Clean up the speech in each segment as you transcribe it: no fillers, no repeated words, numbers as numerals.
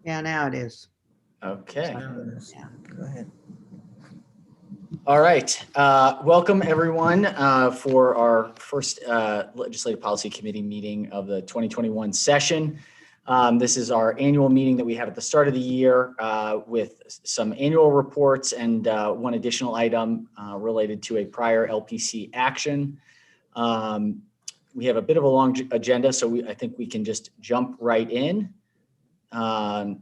Yeah, now it is. Okay. Yeah. Go ahead. All right. Welcome, everyone, for our first Legislative Policy Committee meeting of the 2021 session. This is our annual meeting that we have at the start of the year with some annual reports and one additional item related to a prior LPC action. We have a bit of a long agenda, so I think we can just jump right in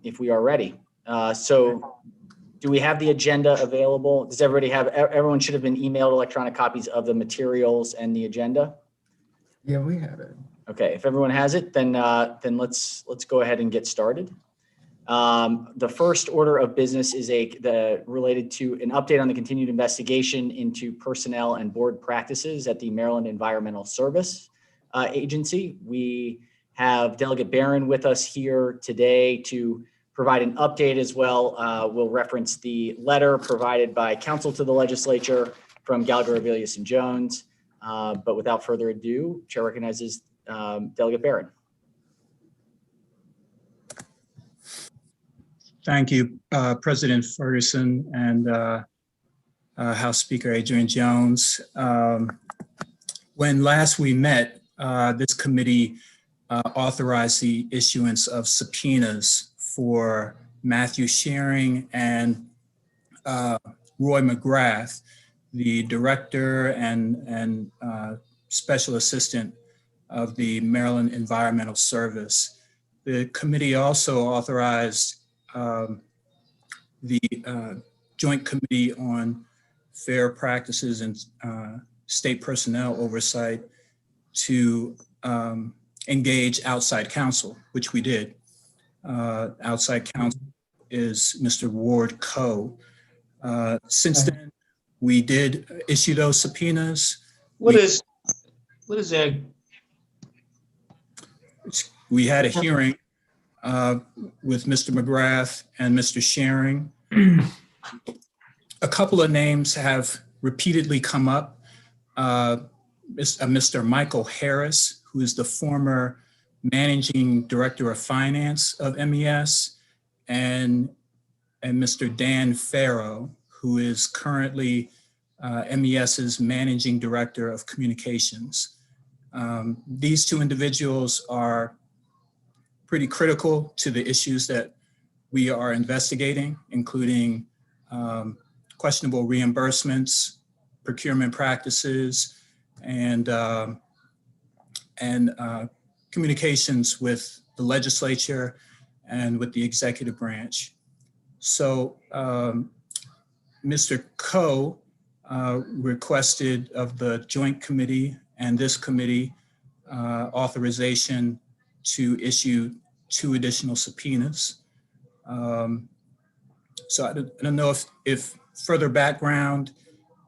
if we are ready. Do we have the agenda available? Does everybody have, everyone should have been emailed electronic copies of the materials and the agenda? Yeah, we have it. Okay, if everyone has it, then let's go ahead and get started. The first order of business is related to an update on the continued investigation into personnel and board practices at the Maryland Environmental Service Agency. We have Delegate Barron with us here today to provide an update as well. We'll reference the letter provided by counsel to the legislature from Gallagher, Avilius, and Jones. But without further ado, Chair recognizes Delegate Barron. Thank you, President Ferguson and House Speaker Adrian Jones. When last we met, this committee authorized the issuance of subpoenas for Matthew Shearing and Roy McGrath, the director and special assistant of the Maryland Environmental Service. The committee also authorized the Joint Committee on Fair Practices and State Personnel Oversight to engage outside counsel, which we did. Outside counsel is Mr. Ward Coe. Since then, we did issue those subpoenas. What is that? We had a hearing with Mr. McGrath and Mr. Shearing. A couple of names have repeatedly come up. Mr. Michael Harris, who is the former Managing Director of Finance of MES, and Mr. Dan Farrow, who is currently MES's Managing Director of Communications. These two individuals are pretty critical to the issues that we are investigating, including questionable reimbursements, procurement practices, and communications with the legislature and with the executive branch. So Mr. Coe requested of the Joint Committee and this committee authorization to issue 2 additional subpoenas. So I don't know if further background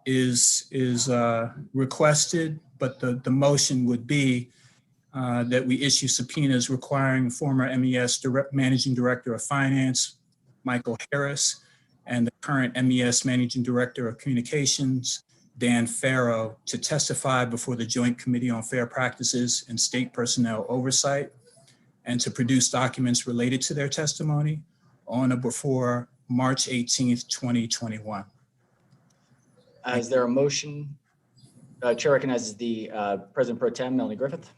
is requested, but the motion would be that we issue subpoenas requiring former MES Managing Director of Finance, Michael Harris, and the current MES Managing Director of Communications, Dan Farrow, to testify before the Joint Committee on Fair Practices and State Personnel Oversight, and to produce documents related to their testimony on or before March 18th, 2021. Is there a motion? Chair recognizes the President Pro Tem, Melanie Griffith.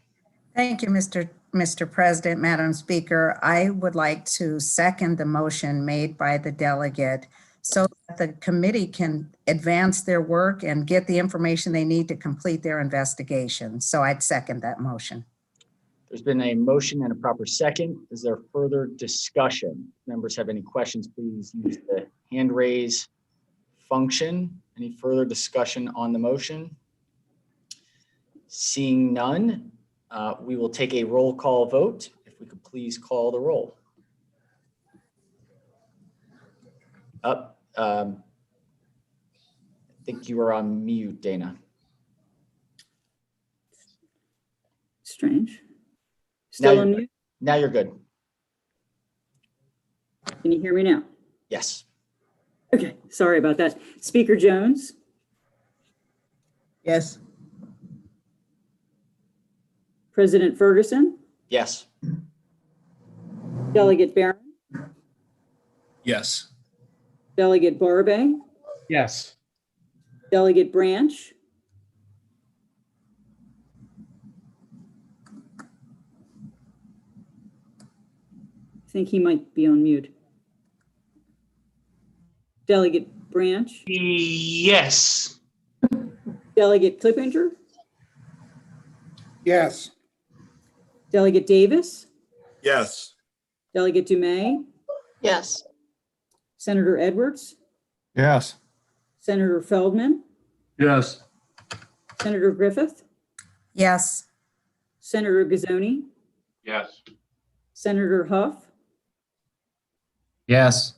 Thank you, Mr. President, Madam Speaker. I would like to second the motion made by the delegate so that the committee can advance their work and get the information they need to complete their investigation. So I'd second that motion. There's been a motion and a proper second. Is there further discussion? If members have any questions, please use the hand raise function. Any further discussion on the motion? Seeing none, we will take a roll call vote. If we could please call the roll. I think you are on mute, Dana. Strange. Still on mute? Now you're good. Can you hear me now? Yes. Okay, sorry about that. Speaker Jones, Yes. President Ferguson, Yes. Delegate Barron, Yes. Delegate Barbe, Yes. Delegate Branch, I think he might be on mute. Delegate Branch, Yes. Delegate Clippinger, Yes. Delegate Davis, Yes. Delegate Dumais, Yes. Senator Edwards, Yes. Senator Feldman, Yes. Senator Griffith, Yes. Senator Gazzoni, Yes. Senator Huff, Yes.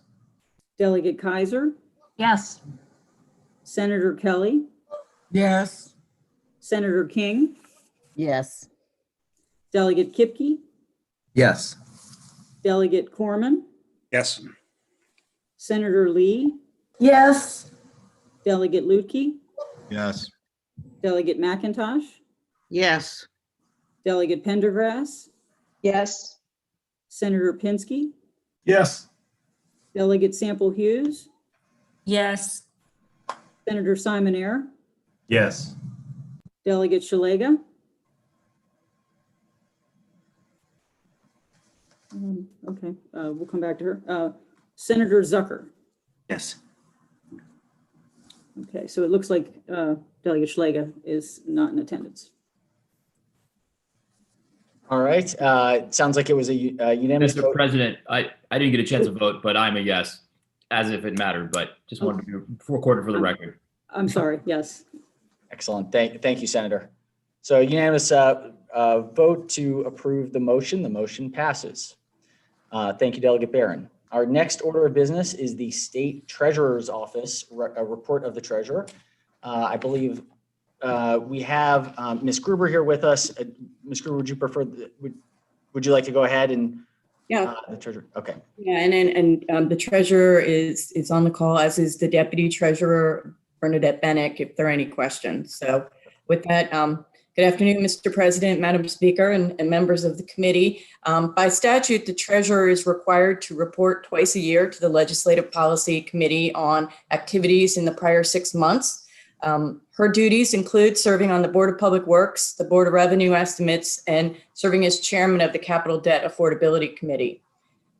Delegate Kaiser, Yes. Senator Kelly, Yes. Senator King, Yes. Delegate Kipke, Yes. Delegate Corman, Yes. Senator Lee, Yes. Delegate Lutke, Yes. Delegate McIntosh, Yes. Delegate Pendergrass, Yes. Senator Pinsky, Yes. Delegate Sample Hughes, Yes. Senator Simon Ayer, Yes. Delegate Shalega. Okay, we'll come back to her. Senator Zucker. Yes. Okay, so it looks like Delegate Shalega is not in attendance. All right. It sounds like it was a unanimous Mr. vote. President, I didn't get a chance to vote, but I'm a yes, as if it mattered, but just wanted to be recorded for the record. I'm sorry, yes. Excellent. Thank you, Senator. So unanimous vote to approve the motion. The motion passes. Thank you, Delegate Barron. Our next order of business is the State Treasurer's Office, a report of the Treasurer. I believe we have Ms. Gruber here with us. Ms. Gruber, would you prefer, would you like to go ahead and? Yeah. The Treasurer, okay. Yeah, and the treasurer is on the call, as is the deputy treasurer, Bernadette Bennick, if there are any questions. So with that, good afternoon, Mr. President, Madam Speaker, and members of the committee. By statute, the treasurer is required to report twice a year to the Legislative Policy Committee on activities in the prior 6 months. Her duties include serving on the Board of Public Works, the Board of Revenue Estimates, and serving as chairman of the Capital Debt Affordability Committee.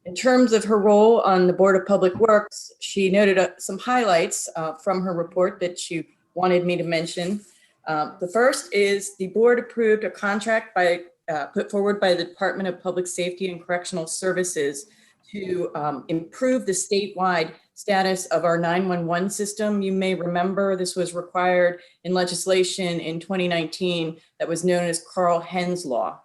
In terms of her role on the Board of Public Works, she noted some highlights from her report that she wanted me to mention. The first is the board approved a contract put forward by the Department of Public Safety and Correctional Services to improve the statewide status of our 911 system. You may remember this was required in legislation in 2019 that was known as Carl Henn's Law.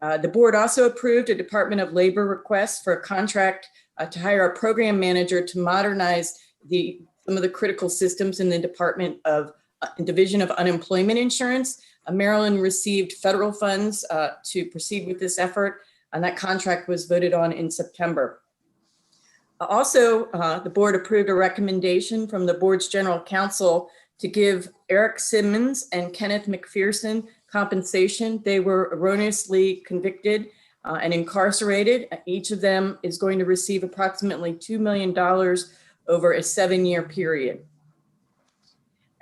The board also approved a Department of Labor request for a contract to hire a program manager to modernize some of the critical systems in the Division of Unemployment Insurance. Maryland received federal funds to proceed with this effort, and that contract was voted on in September. Also, the board approved a recommendation from the board's general counsel to give Eric Simmons and Kenneth McPherson compensation. They were erroneously convicted and incarcerated. Each of them is going to receive approximately $2 million over a 7-year period.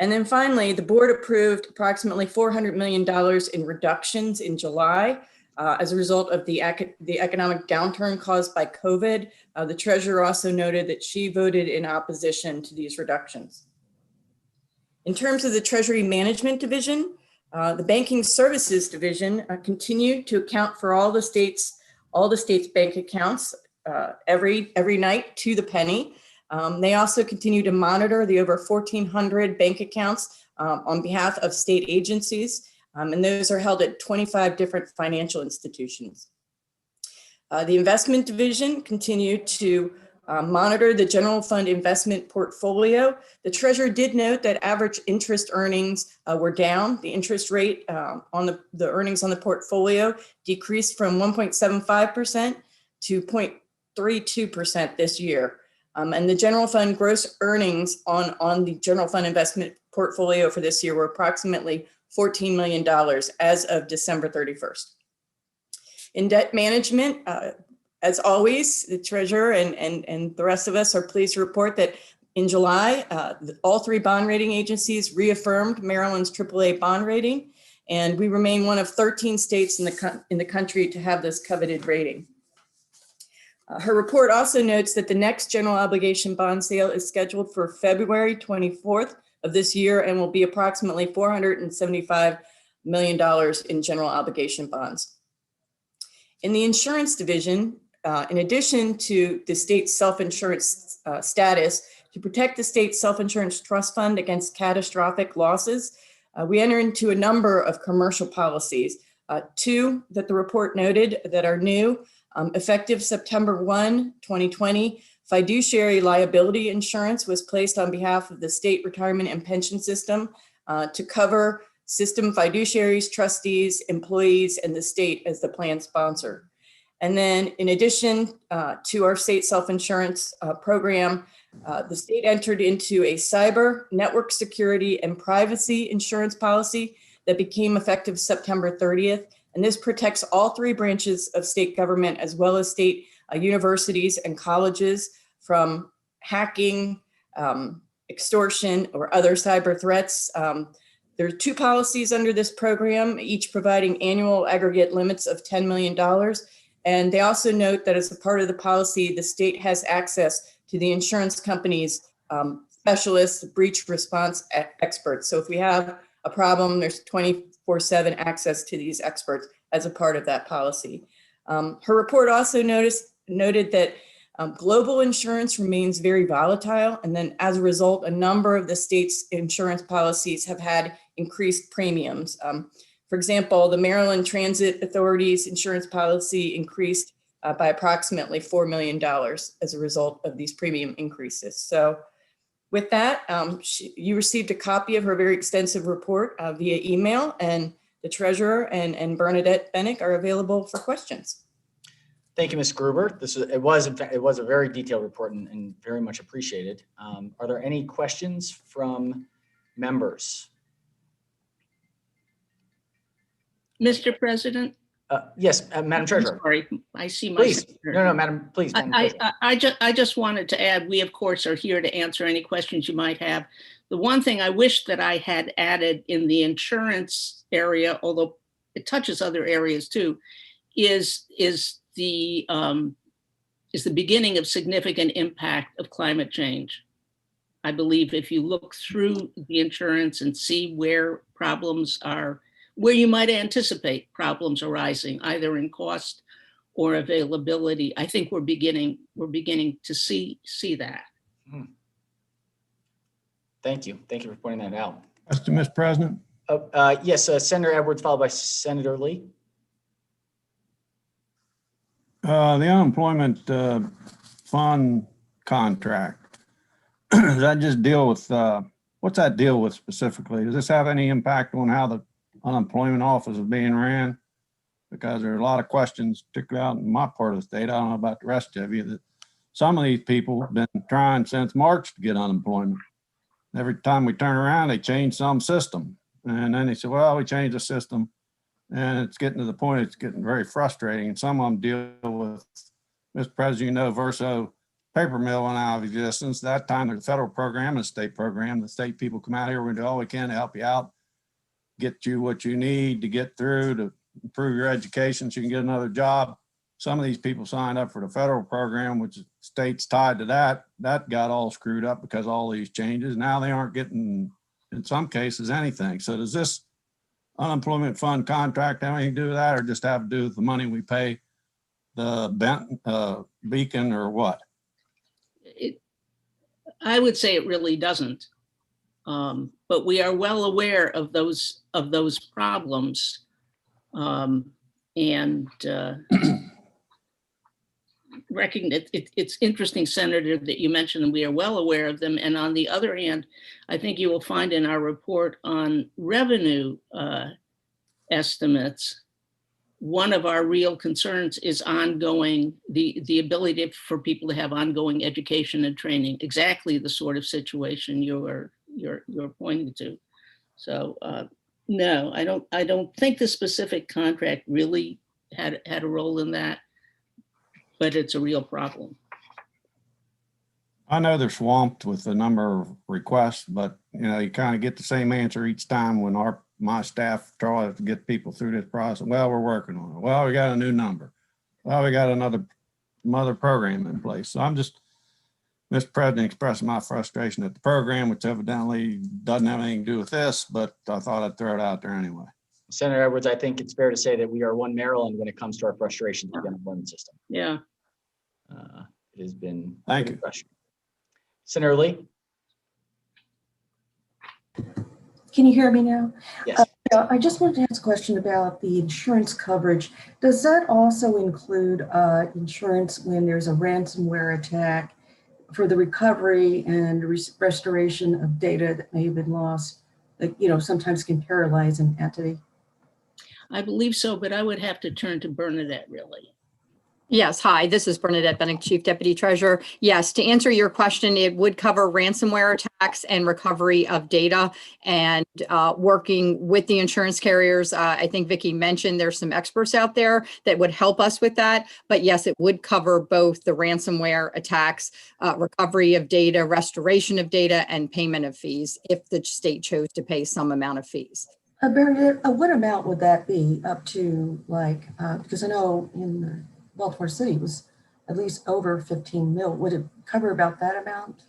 And then finally, the board approved approximately $400 million in reductions in July as a result of the economic downturn caused by COVID. The treasurer also noted that she voted in opposition to these reductions. In terms of the Treasury Management Division, the Banking Services Division continued to account for all the state's bank accounts every night to the penny. They also continue to monitor the over 1,400 bank accounts on behalf of state agencies, and those are held at 25 different financial institutions. The Investment Division continued to monitor the general fund investment portfolio. The treasurer did note that average interest earnings were down. The interest rate on the earnings on the portfolio decreased from 1.75% to 0.32% this year. And the general fund gross earnings on the general fund investment portfolio for this year were approximately $14 million as of December 31st. In debt management, As always, the treasurer and the rest of us are pleased to report that in July, all three bond rating agencies reaffirmed Maryland's AAA bond rating, and we remain one of 13 states in the country to have this coveted rating. Her report also notes that the next general obligation bond sale is scheduled for February 24th of this year and will be approximately $475 million in general obligation bonds. In the insurance division, in addition to the state's self-insurance status, to protect the state's self-insurance trust fund against catastrophic losses, we enter into a number of commercial policies. Two that the report noted that are new, effective September 1, 2020, fiduciary liability insurance was placed on behalf of the state retirement and pension system to cover system fiduciaries, trustees, employees, and the state as the plan sponsor. And then in addition to our state self-insurance program, the state entered into a cyber, network security, and privacy insurance policy that became effective September 30th. And this protects all three branches of state government, as well as state universities and colleges from hacking, extortion, or other cyber threats. There are two policies under this program, each providing annual aggregate limits of $10 million. And they also note that as a part of the policy, the state has access to the insurance company's specialists, breach response experts. So if we have a problem, there's 24/7 access to these experts as a part of that policy. Her report also noted that global insurance remains very volatile. And then as a result, a number of the state's insurance policies have had increased premiums. For example, the Maryland Transit Authority's insurance policy increased by approximately $4 million as a result of these premium increases. So with that, you received a copy of her very extensive report via email, and the treasurer and Bernadette Bennick are available for questions. Thank you, Ms. Gruber. It was a very detailed report and very much appreciated. Are there any questions from members? Mr. President? Yes, Madam Treasurer. Sorry, I see my. Please. No, Madam, please. Madam Treasurer. I just wanted to add, we of course are here to answer any questions you might have. The one thing I wish that I had added in the insurance area, although it touches other areas too, is the beginning of significant impact of climate change. I believe if you look through the insurance and see where problems are, where you might anticipate problems arising, either in cost or availability, I think we're beginning to see that. Thank you. Thank you for pointing that out. Question, Mr. President. Yes, Senator Edwards, followed by Senator Lee. The unemployment fund contract, does that just deal with, what's that deal with specifically? Does this have any impact on how the unemployment office is being ran? Because there are a lot of questions, particularly out in my part of the state, I don't know about the rest of you, that some of these people have been trying since March to get unemployment. Every time we turn around, they change some system. And then they say, well, we changed the system. And it's getting to the point, it's getting very frustrating. And some of them deal with, Mr. President, you know, Verso paper mill went out of existence. That time there's a federal program and a state program. The state people come out here, we're gonna do all we can to help you out, get you what you need to get through to improve your education so you can get another job. Some of these people signed up for the federal program, which the state's tied to that. That got all screwed up because of all these changes. Now they aren't getting, in some cases, anything. So does this unemployment fund contract have anything to do with that, or just have to do with the money we pay the Beacon or what? I would say it really doesn't. But we are well aware of those problems. It's interesting, Senator, that you mentioned that we are well aware of them. And on the other hand, I think you will find in our report on revenue estimates, one of our real concerns is ongoing, the ability for people to have ongoing education and training, exactly the sort of situation you're pointing to. So no, I don't think the specific contract really had a role in that. but it's a real problem. I know they're swamped with the number of requests, but you kind of get the same answer each time when my staff tries to get people through this process. Well, we're working on it. Well, we got a new number. Well, we got another program in place. So I'm just, Mr. President, expressing my frustration at the program, which evidently doesn't have anything to do with this, but I thought I'd throw it out there anyway. Senator Edwards, I think it's fair to say that we are one Maryland when it comes to our frustrations with the unemployment system. Yeah. It has been Thank pretty you. frustrating. Senator Lee? Can you hear me now? Yes. Yeah, I just wanted to ask a question about the insurance coverage. Does that also include insurance when there's a ransomware attack for the recovery and restoration of data that may have been lost that, sometimes can paralyze an entity? I believe so, but I would have to turn to Bernadette, really. Yes, hi, this is Bernadette Bennett, Chief Deputy Treasurer. Yes, to answer your question, it would cover ransomware attacks and recovery of data and working with the insurance carriers. I think Vicki mentioned there's some experts out there that would help us with that. But yes, it would cover both the ransomware attacks, recovery of data, restoration of data, and payment of fees if the state chose to pay some amount of fees. Bernadette, what amount would that be up to, because I know in Baltimore City was at least over 15 mil. Would it cover about that amount?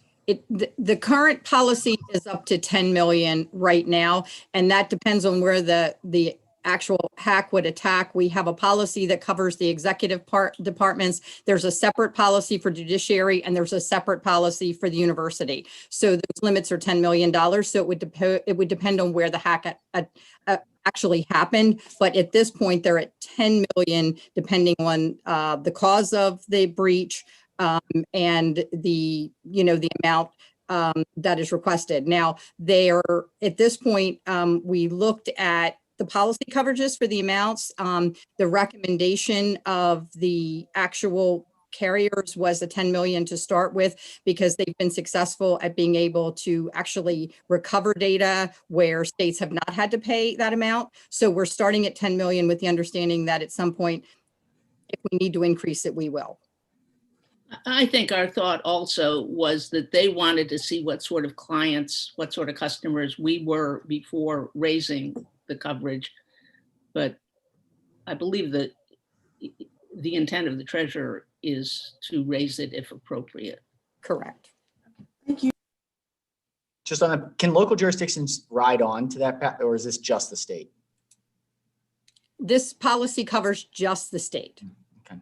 The current policy is up to 10 million right now, and that depends on where the actual hack would attack. We have a policy that covers the executive departments. There's a separate policy for judiciary, and there's a separate policy for the university. So those limits are $10 million. So it would depend on where the hack actually happened. But at this point, they're at 10 million, depending on the cause of the breach and the amount that is requested. Now, they are at this point, we looked at the policy coverages for the amounts. The recommendation of the actual carriers was a 10 million to start with, because they've been successful at being able to actually recover data where states have not had to pay that amount. So we're starting at 10 million with the understanding that at some point, if we need to increase it, we will. I think our thought also was that they wanted to see what sort of clients, what sort of customers we were before raising the coverage. But I believe that the intent of the treasurer is to raise it if appropriate. Correct. Thank you. Just on the, can local jurisdictions ride on to that path, or is this just the state? This policy covers just the state. Okay.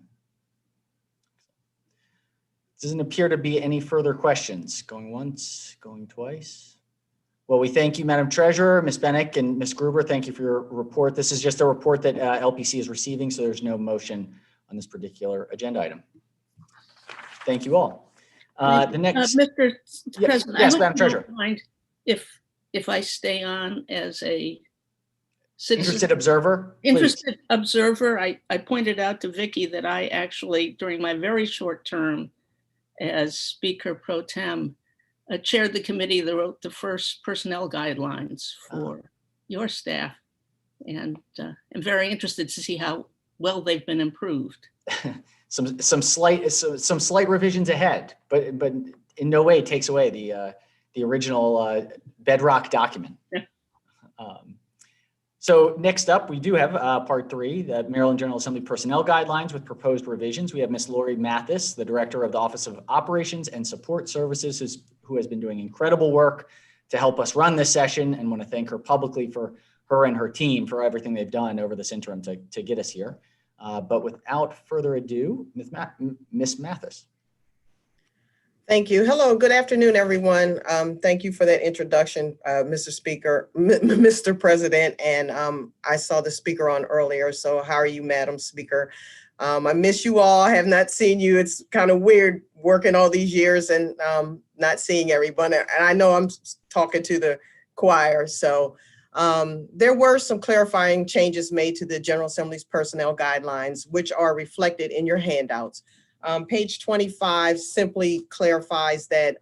Doesn't appear to be any further questions. Going once, going twice. Well, we thank you, Madam Treasurer, Ms. Bennick and Ms. Gruber. Thank you for your report. This is just a report that LPC is receiving, so there's no motion on this particular agenda item. Thank you all. The next, Mr. Yes, President, yes, I Madam would Treasurer. not mind if I stay on as a citizen. Interested observer? Please. Interested observer. I pointed out to Vicki that I actually, during my very short term as Speaker Pro Tem, chaired the committee that wrote the first personnel guidelines for your staff. And I'm very interested to see how well they've been improved. some slight revisions ahead, but in no way takes away the original bedrock document. Yeah. So next up, we do have part 3, the Maryland General Assembly Personnel Guidelines with proposed revisions. We have Ms. Lori Mathis, the Director of the Office of Operations and Support Services, who has been doing incredible work to help us run this session, and want to thank her publicly for her and her team for everything they've done over this interim to get us here. But without further ado, Ms. Mathis. Thank you. Hello, good afternoon, everyone. Thank you for that introduction, Mr. Speaker, Mr. President, and I saw the speaker on earlier, so how are you, Madam Speaker? I miss you all. I have not seen you. It's kind of weird working all these years and not seeing everyone, and I know I'm talking to the choir, so there were some clarifying changes made to the General Assembly's personnel guidelines, which are reflected in your handouts. Page 25 simply clarifies that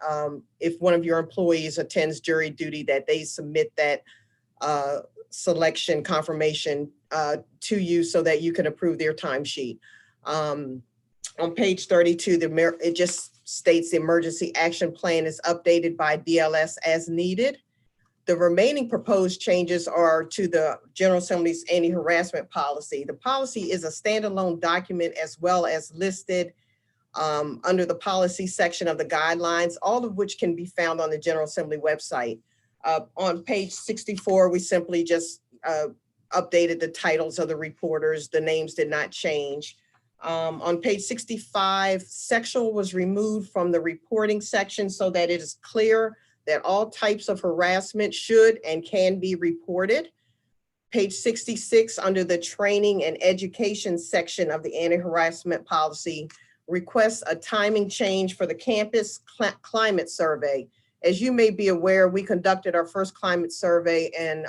if one of your employees attends jury duty, that they submit that selection confirmation to you so that you can approve their timesheet. On On page 32, it just states the emergency action plan is updated by DLS as needed. The remaining proposed changes are to the General Assembly's anti-harassment policy. The policy is a standalone document as well as listed under the policy section of the guidelines, all of which can be found on the General Assembly website. On page 64, we simply just updated the titles of the reporters. The names did not change. On page 65, sexual was removed from the reporting section so that it is clear that all types of harassment should and can be reported. Page 66, under the training and education section of the anti-harassment policy, requests a timing change for the campus climate survey. As you may be aware, we conducted our first climate survey in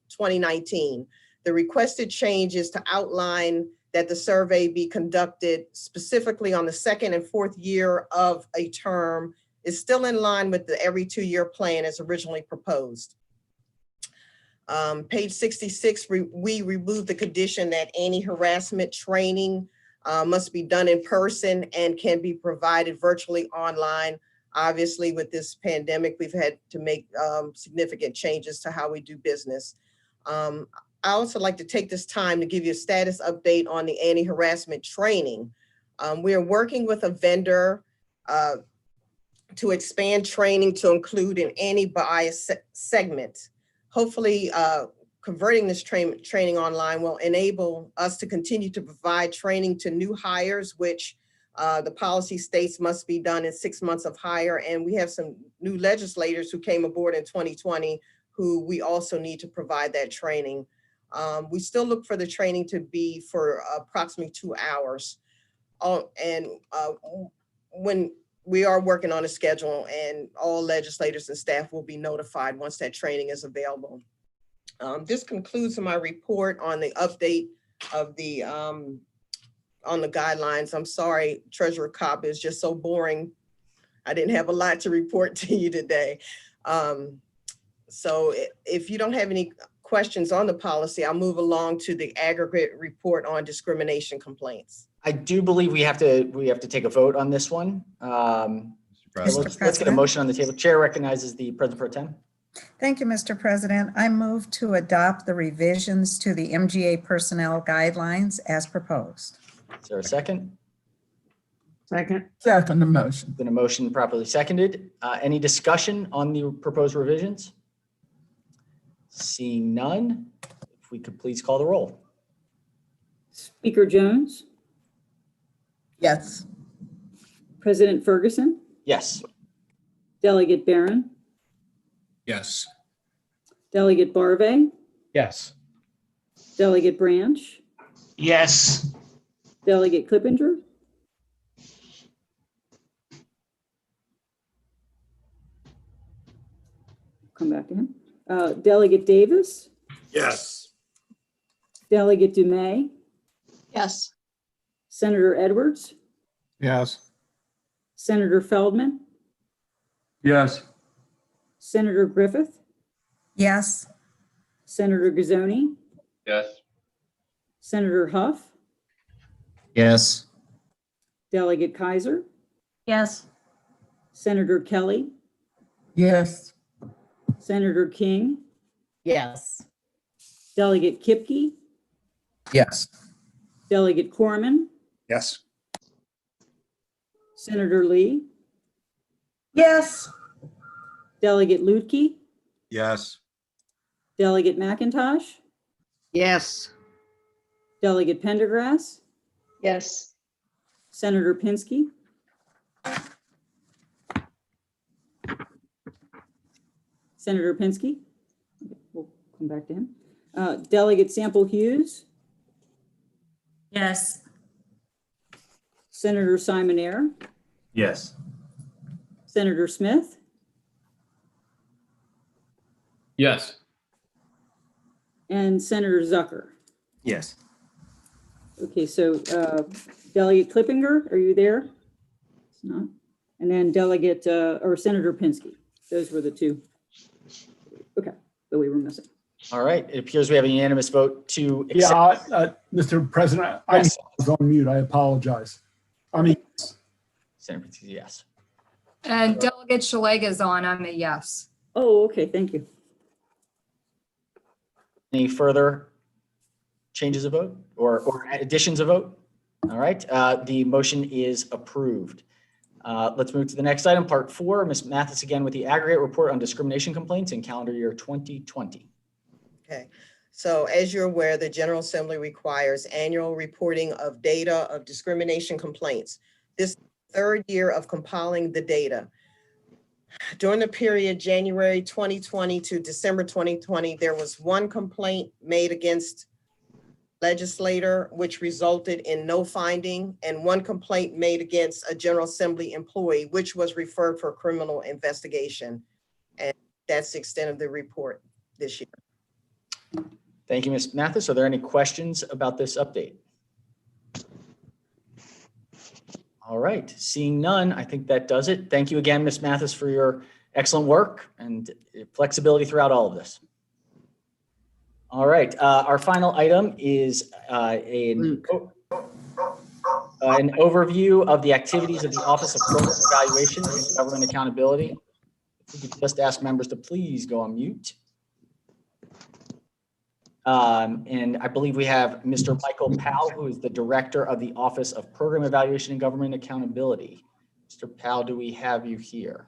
2019. The requested change is to outline that the survey be conducted specifically on the second and fourth year of a term, is still in line with the every 2-year plan as originally proposed. Page 66, we removed the condition that anti-harassment training must be done in person and can be provided virtually online. Obviously, with this pandemic, we've had to make significant changes to how we do business. I also like to take this time to give you a status update on the anti-harassment training. We are working with a vendor to expand training to include an anti-bias segment. Hopefully, converting this training online will enable us to continue to provide training to new hires, which the policy states must be done in 6 months of hire. And we have some new legislators who came aboard in 2020 who we also need to provide that training. We still look for the training to be for approximately 2 hours. When we are working on a schedule, and all legislators and staff will be notified once that training is available. This concludes my report on the update of the on the guidelines. I'm sorry, Treasurer Cobb, is just so boring. I didn't have a lot to report to you today. So if you don't have any questions on the policy, I'll move along to the aggregate report on discrimination complaints. I do believe we have to take a vote on this one. Let's get a motion on the table. Chair recognizes the President Pro Tem. Thank you, Mr. President. I move to adopt the revisions to the MGA personnel guidelines as proposed. Is there a second? Second. Second the motion. Been a motion properly seconded. Any discussion on the proposed revisions? Seeing none, if we could please call the roll. Speaker Jones, Yes. President Ferguson, Yes. Delegate Barron, Yes. Delegate Barve, Yes. Delegate Branch, Yes. Delegate Clippinger, come back to him, Delegate Davis, Yes. Delegate Dumais, Yes. Senator Edwards, Yes. Senator Feldman, Yes. Senator Griffith, Yes. Senator Gazzoni, Yes. Senator Huff, Yes. Delegate Kaiser, Yes. Senator Kelly, Yes. Senator King, Yes. Delegate Kipke, Yes. Delegate Corman, Yes. Senator Lee, Yes. Delegate Lutke, Yes. Delegate McIntosh, Yes. Delegate Pendergrass, Yes. Senator Pinsky, Senator Pinsky, okay, we'll come back to him. Delegate Sample Hughes, Yes. Senator Simon Ayer, Yes. Senator Smith, Yes. and Senator Zucker. Yes. Okay, so Delegate Clippinger, are you there? It's not. And then Delegate or Senator Pinsky. Those were the two. Okay, that we were missing. All right. It appears we have a unanimous vote to accept. Yeah, Mr. President, I Yes. was on mute. I apologize. Senator Pinsky, yes. And Delegate Shalega is on. I'm a yes. Oh, okay, thank you. Any further changes of vote or additions of vote? All right, the motion is approved. Let's move to the next item, part 4. Ms. Mathis again with the aggregate report on discrimination complaints in calendar year 2020. Okay, so as you're aware, the General Assembly requires annual reporting of data of discrimination complaints. This third year of compiling the data. During the period January 2020 to December 2020, there was one complaint made against legislator, which resulted in no finding, and one complaint made against a General Assembly employee, which was referred for criminal investigation. And that's the extent of the report this year. Thank you, Ms. Mathis. Are there any questions about this update? All right, seeing none, I think that does it. Thank you again, Ms. Mathis, for your excellent work and flexibility throughout all of this. All right, our final item is an overview of the activities of the Office of Program Evaluation and Government Accountability. If we could just ask members to please go on mute. And I believe we have Mr. Michael Powell, who is the Director of the Office of Program Evaluation and Government Accountability. Mr. Powell, do we have you here?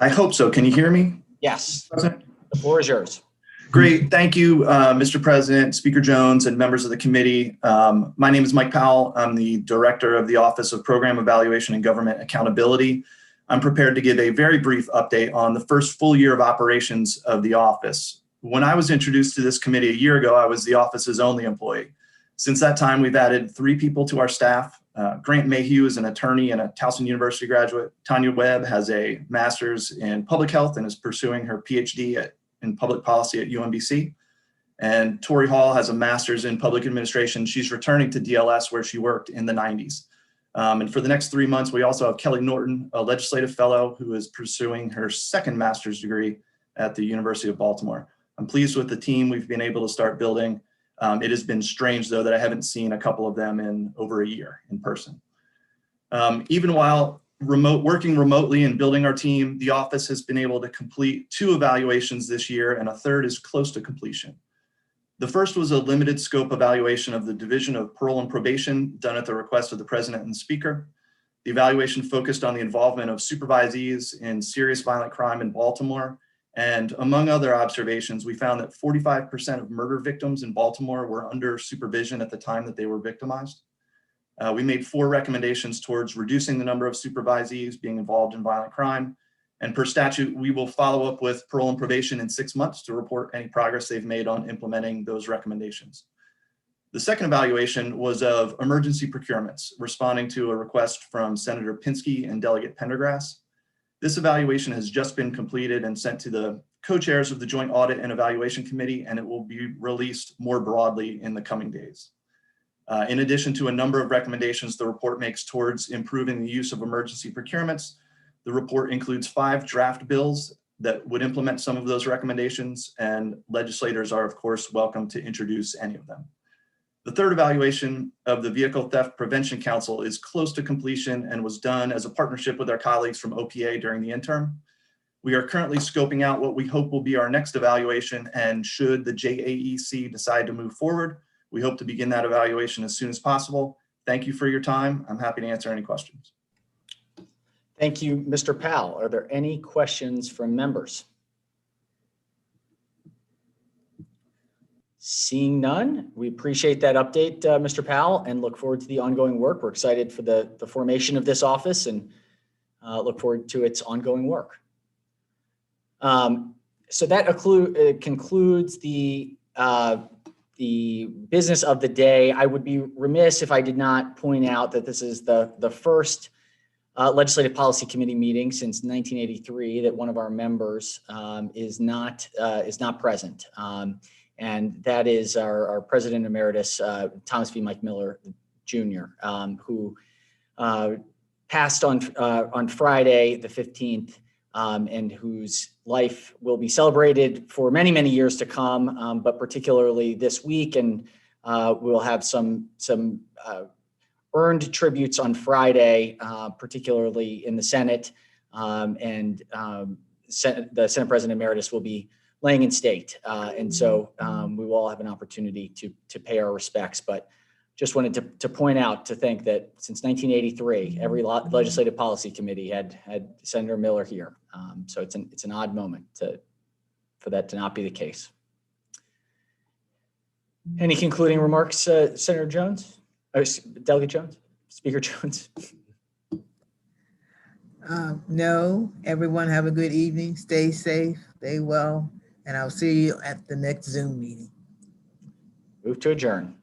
I hope so. Can you hear me? Yes. The floor is yours. Great. Thank you, Mr. President, Speaker Jones, and members of the committee. My name is Mike Powell. I'm the Director of the Office of Program Evaluation and Government Accountability. I'm prepared to give a very brief update on the first full year of operations of the office. When I was introduced to this committee a year ago, I was the office's only employee. Since that time, we've added 3 people to our staff. Grant Mayhew is an attorney and a Towson University graduate. Tanya Webb has a master's in public health and is pursuing her PhD in public policy at UMBC. And Tori Hall has a master's in public administration. She's returning to DLS where she worked in the 90s. And for the next 3 months, we also have Kelly Norton, a legislative fellow who is pursuing her second master's degree at the University of Baltimore. I'm pleased with the team we've been able to start building. It has been strange, though, that I haven't seen a couple of them in over a year in person. Even while working remotely and building our team, the office has been able to complete 2 evaluations this year, and a third is close to completion. The first was a limited scope evaluation of the Division of Parole and Probation done at the request of the President and Speaker. The evaluation focused on the involvement of supervisees in serious violent crime in Baltimore. And among other observations, we found that 45% of murder victims in Baltimore were under supervision at the time that they were victimized. We made 4 recommendations towards reducing the number of supervisees being involved in violent crime. And per statute, we will follow up with parole and probation in 6 months to report any progress they've made on implementing those recommendations. The second evaluation was of emergency procurements, responding to a request from Senator Pinsky and Delegate Pendergrass. This evaluation has just been completed and sent to the co-chairs of the Joint Audit and Evaluation Committee, and it will be released more broadly in the coming days. In addition to a number of recommendations the report makes towards improving the use of emergency procurements, the report includes 5 draft bills that would implement some of those recommendations, and legislators are, of course, welcome to introduce any of them. The third evaluation of the Vehicle Theft Prevention Council is close to completion and was done as a partnership with our colleagues from OPA during the interim. We are currently scoping out what we hope will be our next evaluation, and should the JAEC decide to move forward, we hope to begin that evaluation as soon as possible. Thank you for your time. I'm happy to answer any questions. Thank you, Mr. Powell. Are there any questions from members? Seeing none, we appreciate that update, Mr. Powell, and look forward to the ongoing work. We're excited for the formation of this office and look forward to its ongoing work. So that concludes the business of the day. I would be remiss if I did not point out that this is the first Legislative Policy Committee meeting since 1983 that one of our members is not present. And that is our President Emeritus, Thomas V. Mike Miller, Jr., who passed on Friday, the 15th, and whose life will be celebrated for many, many years to come, but particularly this week. And we'll have some earned tributes on Friday, particularly in the Senate, and the Senate President Emeritus will be laying in state. And so we will all have an opportunity to pay our respects. But just wanted to point out, to think that since 1983, every legislative policy committee had Senator Miller here. So it's an odd moment for that to not be the case. Any concluding remarks, Senator Jones? Or Delegate Jones? Speaker Jones? No, everyone have a good evening. Stay safe, stay well, and I'll see you at the next Zoom meeting. Move to adjourn.